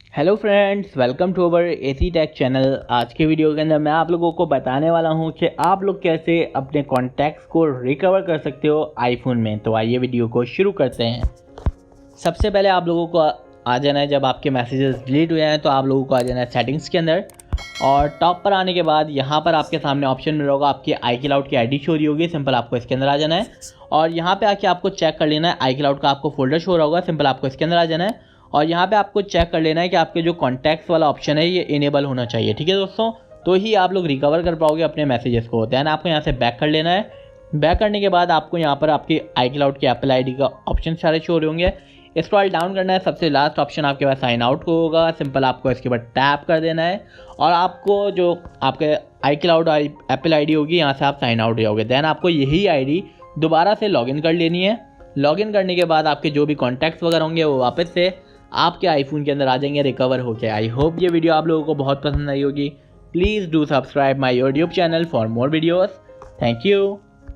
Hello friends, welcome to our AC tech channel. आज के video के अंदर मैं आप लोगों को बताने वाला हूं कि आप लोग कैसे अपने कॉन्टैक्ट्स को रिकवर कर सकते हो आईफोन में। तो आइए वीडियो को शुरू करते हैं। सबसे पहले आप लोगों को आ जाना है, जब आपके मैसेजेस डिलीट हुए हैं तो आप लोगों को आ जाना है सेटिंग्स के अंदर, और टॉप पर आने के बाद यहाँ पर आपके सामने ऑप्शन मिल होगा, आपकी आई क्लाउड की आईडी शो हो रही होगी। सिंपल आपको इसके अंदर आ जाना है और यहाँ पे आके आपको चेक कर लेना है। आई क्लाउड का आपको फोल्डर शो हो रहा होगा, सिंपल आपको इसके अंदर आ जाना है और यहाँ पे आपको चेक कर लेना है कि आपके जो कॉन्टैक्ट्स वाला ऑप्शन है ये इनेबल होना चाहिए। ठीक है दोस्तों, तो ही आप लोग रिकवर कर पाओगे अपने मैसेजेस को। दैन आपको यहाँ से बैक कर लेना है। बैक करने के बाद आपको यहाँ पर आपकी आई क्लाउड की एप्पल आईडी का ऑप्शन सारे शो हो रहे होंगे। स्क्रॉल डाउन करना है, सबसे लास्ट ऑप्शन आपके पास साइन आउट को होगा। सिंपल आपको इसके ऊपर टैप कर देना है और आपको जो आपके आई क्लाउड एप्पल आईडी होगी यहाँ से आप साइन आउट हो जाओगे। दैन आपको यही आईडी दोबारा से लॉगिन कर लेनी है। लॉगिन करने के बाद आपके जो भी कॉन्टैक्ट्स वगैरह होंगे वो वापस से आपके आईफोन के अंदर आ जाएंगे रिकवर होके। आई होप ये वीडियो आप लोगों को बहुत पसंद आई होगी। Please do subscribe my YouTube channel for more videos. Thank you.